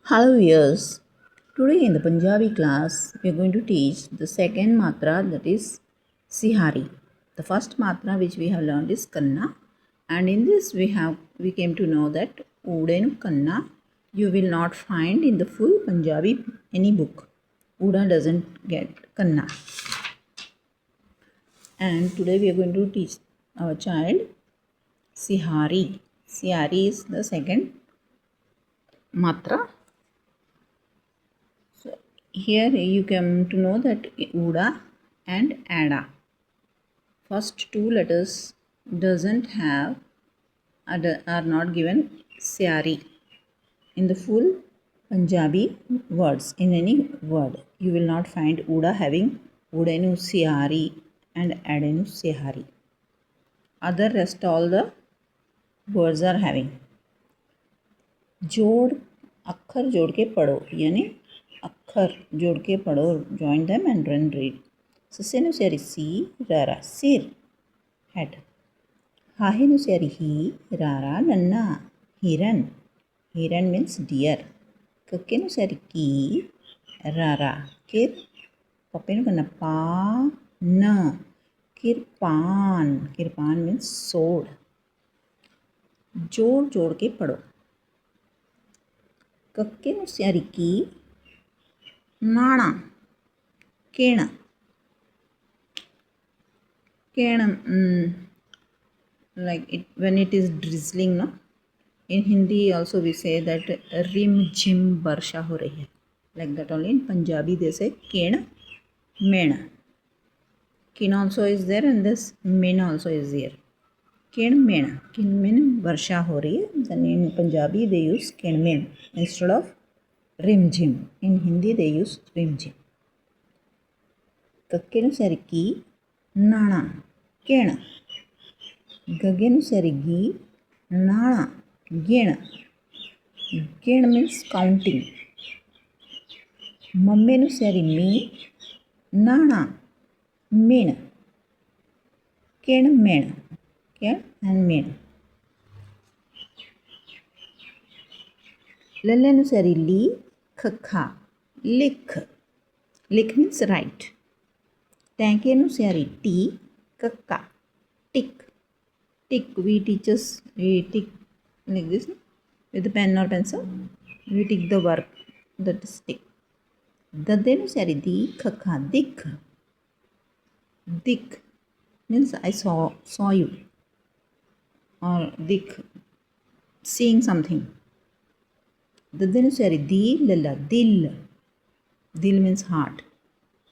Hello viewers. Today in the Punjabi class we are going to teach the second matra, that is Sihari. The first matra which we have learned is Kanna, and in this we came to know that Ude Kanna you will not find in the full Punjabi any book. Uda doesn't get Kanna. And today we are going to teach our child Sihari. Sihari is the second matra. So here you come to know that Uda and Ada. First two letters doesn't have are not given Syari. In the full Punjabi words, in any word, you will not find Uda having Udenu Syari and Adenu Syari. Other rest all the words are having. जोड़ अक्षर जोड़ के पढ़ो यानी अक्षर जोड़ के पढ़ो, join them and then read. ससेनुसारी सी रारा सिर head. हाहेनुसारी ही रारा नन्ना हिरन, हिरन means deer. कक्केनुसारी की रारा किर, पप्पेनु कन्ना पा न किरपान, किरपान means sword. जोड़ जोड़ के पढ़ो. कक्केनुसारी की नाणा केण, केण like it when it is drizzling, no, in Hindi also we say that rim jim barsha ho rahi hai, like that only in Punjabi they say केण मेण. kin also is there and this min also is there. केण मेण वर्षा हो रही है. Then in Punjabi they use केण मेण instead of rim jim. In Hindi they use rim jim. कक्केनुसारी की नाणा केण, गगेनुसारी गी नाणा गेण, गेण means counting. मम्मेनुसारी मी नाणा मेण, केण मेण, केण and मेण. लल्लेनुसारी ली खखा लिख, लिख means write. टैंकेनुसारी टी कक्का tick, tick. We teachers we tick like this with a pen or pencil. We tick the work, that is tick. दद्देनुसारी दी खखा दिख, दिख means I saw you, or दिख seeing something. दद्देनुसारी दी लल्ला दिल, दिल means heart.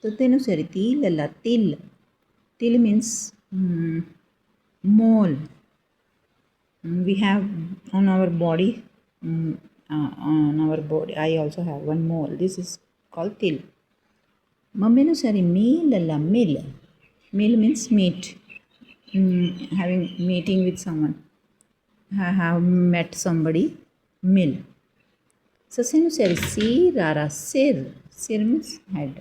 दद्देनुसारी दी लल्ला तिल, तिल means mole. We have on our body, I also have one mole. This is called til. मम्मेनुसारी me Lalla mill, mill means meet, having meeting with someone. I have met somebody. मिल. ससेनुसारी सी रारा सिर, सिर means head.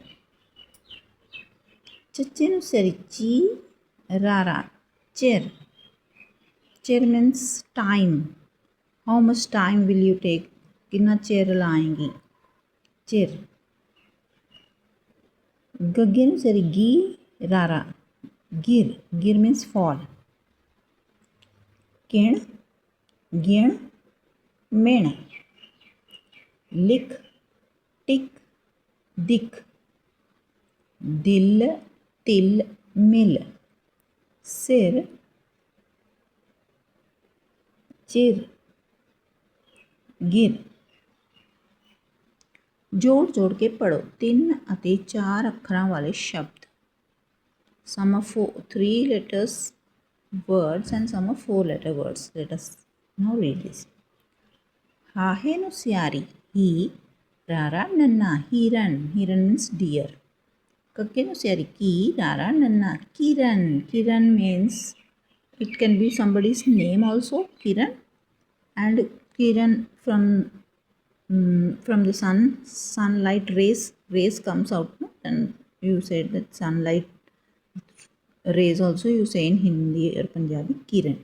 चच्चेनुसारी ची रारा चेर, चेर means time. How much time will you take? कितना चेर लाएंगी, चेर. गग्गेनुसारी गी रारा गिर, गिर means fall. केण गेण मेण, लिख टिक दिख, दिल तिल मिल, सिर चिर गिर. जोड़ जोड़ के पढ़ो 3 ਅਤੇ 4 ਅੱਖਰਾਂ ਵਾਲੇ ਸ਼ਬਦ. Some of 3 letters words and some of 4 letter words. Let us now read this. हाहेनुसारी ही रारा नन्ना हिरन, हिरन means deer. कक्केनुसारी की रारा नन्ना किरण, किरण means it can be somebody's name also, Kiran. And Kiran from the sunlight rays comes out, no? And you said that sunlight rays also you say in Hindi or Punjabi Kiran.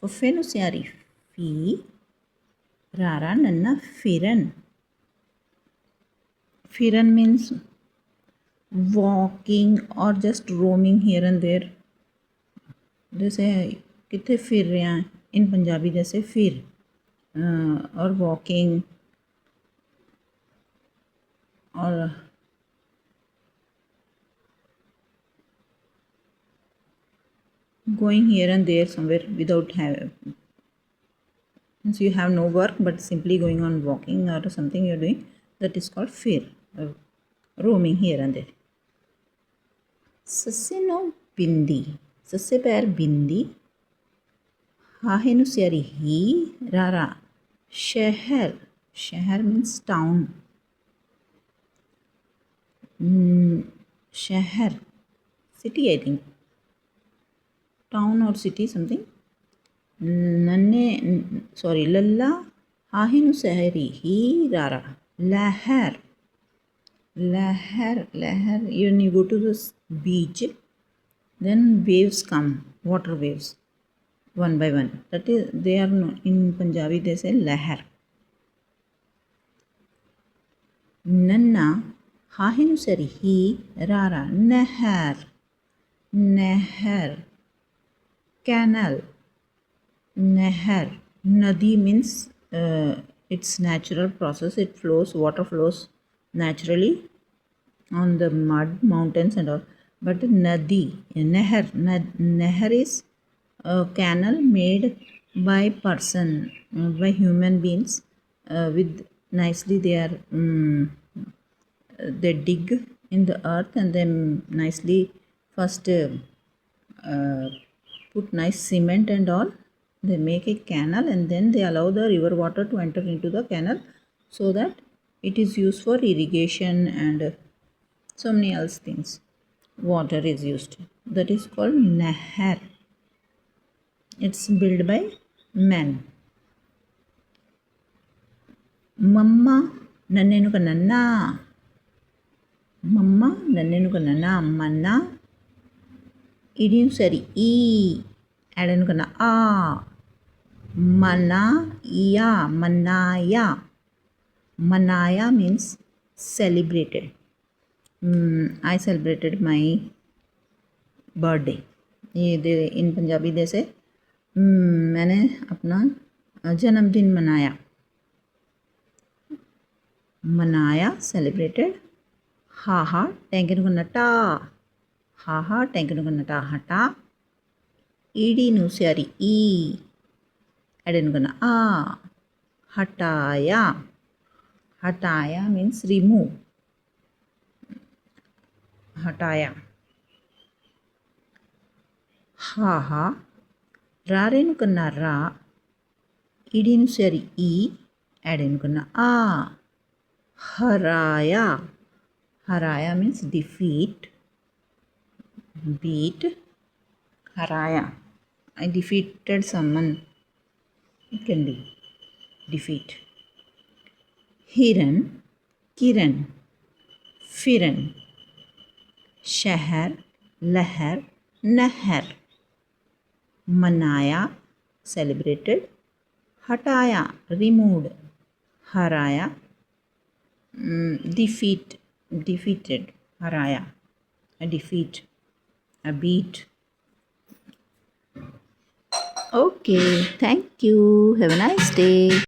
फफेनुसारी fee Rara Nanna Firan. Firan means walking or just roaming here and there. जैसे कितने फिर रहे हैं इन पंजाबी जैसे फिर और walking और going here and there somewhere without have so you have no work but simply going on walking or something you're doing, that is called fir, roaming here and there. सस्से नो बिंदी, सस्से पैर बिंदी, हाहे नु स्यारी ही रारा शहर, शहर means town, शहर city I think, town or city something. नन्ने सॉरी लल्ला हाहिनु सहरी ही रारा लहर, लहर लहर when you go to the beach then waves come, water waves one by one, that is they are in Punjabi they say लहर. नन्ना हाहिनु सहरी ही रारा नहर, नहर canal, Nehar. Nadi means it's natural process. It flows, water flows naturally on the mud, mountains and all. But Nadi, Nehar, Nehar is a canal made by person, by human beings. With nicely they are they dig in the earth and then nicely first put nice cement and all. They make a canal and then they allow the river water to enter into the canal so that it is used for irrigation and so many else things. Water is used. That is called nahar. It's built by men. Mamma nannenu ka nanna. Mamma nannenu ka nanna. Manna. Idinu sari e. Adenu kana a. Manaya, Manaya. Manaya means celebrated. I celebrated my birthday. ये इन पंजाबी दे से मैंने अपना जन्मदिन मनाया. मनाया celebrated. हा हा टैंकन को नटा. हा हा टैंकन को नटा हटा. ईडी नु स्यारी ई. Adenugana a. Hataya. Hataya means remove. Hataya. Ha ha. Rarenukana ra. Idinu seri e. Adenugana a. Haraya. Haraya means defeat. Beat. Haraya. I defeated someone. It can be defeat. Hiran, Kiran, Firan, Shahar, Lahar, Nahar. Manaya, celebrated. Hataya, removed. Haraya, defeated. Haraya, a defeat, a beat. Okay, thank you. Have a nice day.